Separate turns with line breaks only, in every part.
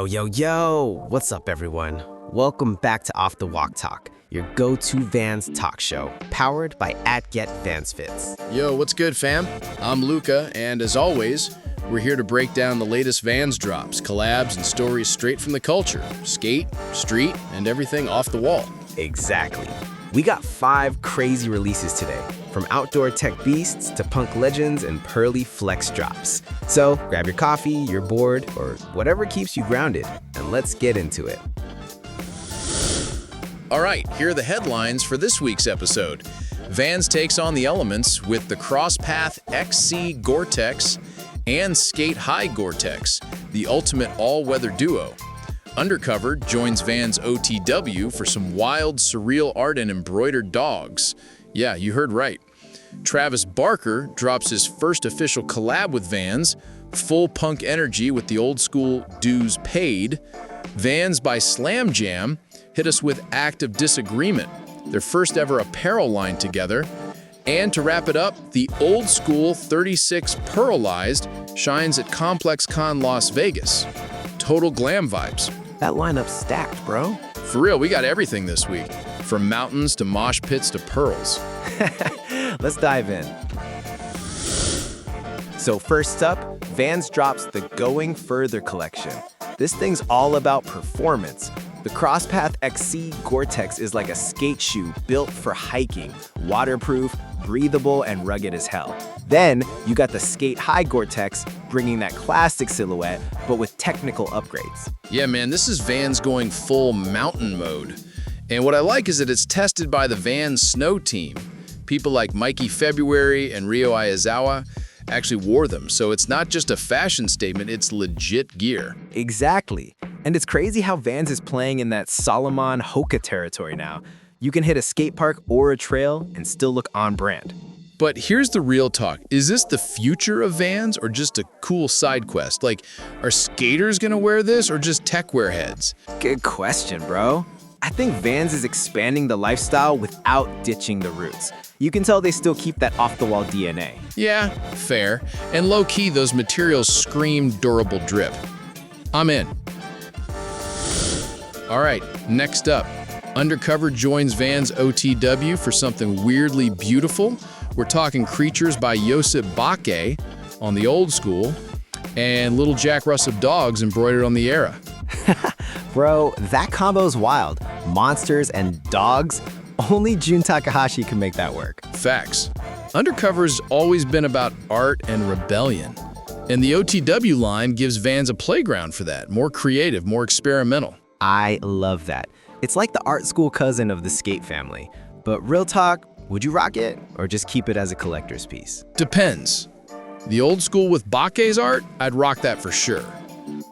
Yo, what's up everyone? Welcome back to Off the Walk Talk, your go-to Vans talk show, powered by @GetVansFits.
Yo, what's good fam? I'm Luca, and as always, we're here to break down the latest Vans drops, collabs, and stories straight from the culture. Skate, street, and everything off the wall.
Exactly. We got 5 crazy releases today, from outdoor tech beasts to punk legends and pearly flex drops. So grab your coffee, your board, or whatever keeps you grounded, and let's get into it.
All right, here are the headlines for this week's episode. Vans takes on the elements with the Crosspath XC GORE-TEX and Skate High GORE-TEX, the ultimate all-weather duo. Undercover joins Vans OTW for some wild, surreal art and embroidered dogs. Yeah, you heard right. Travis Barker drops his first official collab with Vans, full punk energy with the Old Skool Dues Paid. Vans by Slam Jam hit us with Act of Disagreement, their first ever apparel line together. And to wrap it up, the Old Skool 36 Pearlized shines at ComplexCon Las Vegas. Total glam vibes.
That lineup's stacked, bro.
For real, we got everything this week, from mountains to mosh pits to pearls.
Let's dive in. So first up, Vans drops the Going Further collection. This thing's all about performance. The Crosspath XC GORE-TEX is like a skate shoe built for hiking, waterproof, breathable, and rugged as hell. Then you got the Skate High GORE-TEX, bringing that classic silhouette, but with technical upgrades.
Yeah, man, this is Vans going full mountain mode. And what I like is that it's tested by the Vans Snow team. People like Mikey February and Ryo Aizawa actually wore them, so it's not just a fashion statement, it's legit gear.
Exactly. And it's crazy how Vans is playing in that Solomon Hoka territory now. You can hit a skate park or a trail and still look on brand.
But here's the real talk. Is this the future of Vans or just a cool side quest? Like, are skaters gonna wear this or just tech wear heads?
Good question, bro. I think Vans is expanding the lifestyle without ditching the roots. You can tell they still keep that off-the-wall DNA.
Yeah, fair. And low-key, those materials scream durable drip. I'm in. All right, next up. Undercover joins Vans OTW for something weirdly beautiful. We're talking Creatures by Josip Bake on the Old Skool and Little Jack Russell Dogs embroidered on the Era.
Bro, that combo's wild. Monsters and dogs. Only Jun Takahashi can make that work.
Facts. Undercover's always been about art and rebellion. And the OTW line gives Vans a playground for that. More creative, more experimental.
I love that. It's like the art school cousin of the skate family. But real talk, would you rock it or just keep it as a collector's piece?
Depends. The Old Skool with Bake's art, I'd rock that for sure.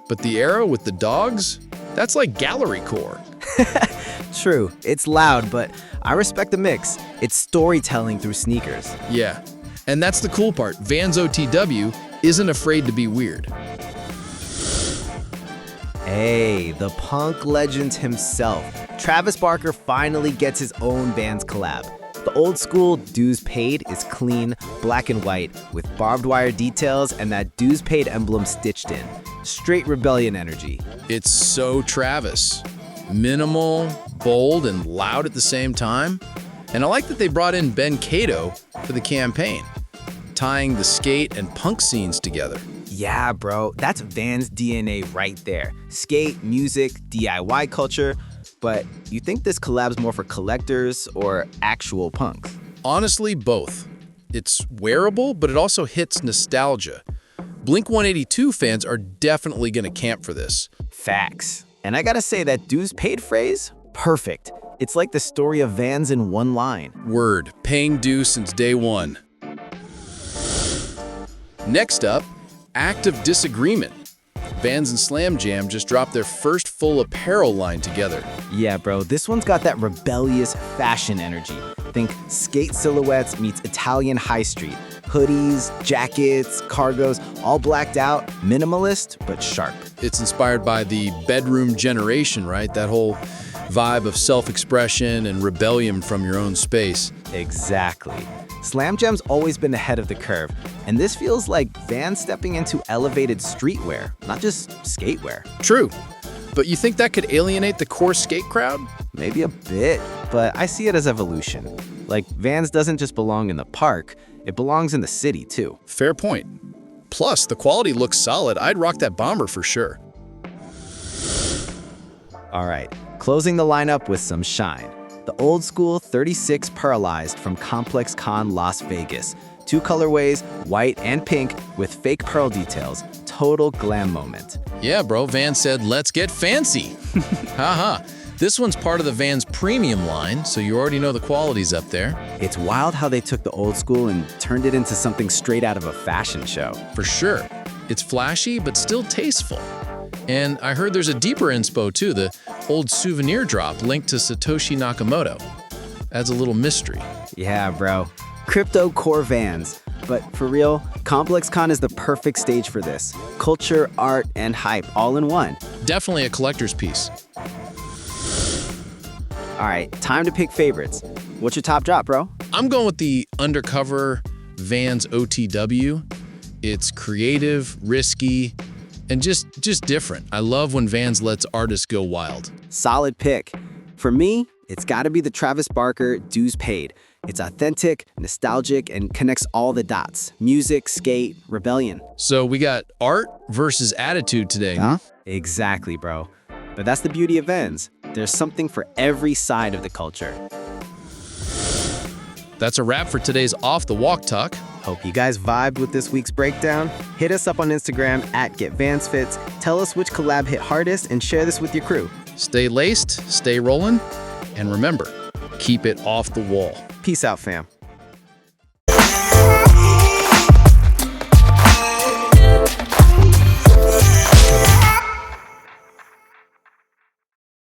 But the Era with the dogs, that's like gallery core.
True, it's loud, but I respect the mix. It's storytelling through sneakers.
Yeah, and that's the cool part. Vans OTW isn't afraid to be weird.
Hey, the punk legend himself. Travis Barker finally gets his own Vans collab. The Old Skool Dues Paid is clean, black and white, with barbed wire details and that Dues Paid emblem stitched in. Straight rebellion energy.
It's so Travis. Minimal, bold, and loud at the same time. And I like that they brought in Ben Cato for the campaign, tying the skate and punk scenes together.
Yeah, bro, that's Vans DNA right there. Skate, music, DIY culture. But you think this collab's more for collectors or actual punks?
Honestly, both. It's wearable, but it also hits nostalgia. Blink-182 fans are definitely gonna camp for this.
Facts. And I gotta say that Dues Paid phrase, perfect. It's like the story of Vans in one line.
Word, paying dues since day one. Next up, Act of Disagreement. Vans and Slam Jam just dropped their first full apparel line together.
Yeah, bro, this one's got that rebellious fashion energy. Think skate silhouettes meets Italian high street. Hoodies, jackets, cargos, all blacked out, minimalist, but sharp.
It's inspired by the bedroom generation, right? That whole vibe of self-expression and rebellion from your own space.
Exactly. Slam Jam's always been ahead of the curve, and this feels like Vans stepping into elevated streetwear, not just skatewear.
True. but you think that could alienate the core skate crowd?
Maybe a bit, but I see it as evolution. Like, Vans doesn't just belong in the park, it belongs in the city too.
Fair point. Plus, the quality looks solid. I'd rock that bomber for sure.
All right, closing the lineup with some shine. The Old Skool 36 Pearlized from ComplexCon Las Vegas. 2 colorways, white and pink, with fake pearl details. Total glam moment.
Yeah, bro, Vans said, let's get fancy. Haha. This one's part of the Vans premium line, so you already know the quality's up there.
It's wild how they took the Old Skool and turned it into something straight out of a fashion show.
For sure. It's flashy, but still tasteful. And I heard there's a deeper inspo too, the old souvenir drop linked to Satoshi Nakamoto. Adds a little mystery.
Yeah, bro. Crypto core Vans. But for real, ComplexCon is the perfect stage for this. Culture, art, and hype all in one.
Definitely a collector's piece.
All right, time to pick favorites. What's your top drop, bro?
I'm going with the Undercover Vans OTW. It's creative, risky, and just different. I love when Vans lets artists go wild.
Solid pick. For me, it's gotta be the Travis Barker Dues Paid. It's authentic, nostalgic, and connects all the dots. Music, skate, rebellion.
So we got art versus attitude today.
Huh? Exactly, bro. But that's the beauty of Vans. There's something for every side of the culture.
That's a wrap for today's Off the Walk Talk.
Hope you guys vibed with this week's breakdown. Hit us up on Instagram @GetVansFits. Tell us which collab hit hardest and share this with your crew.
Stay laced, stay rolling, and remember, keep it off the wall.
Peace out, fam.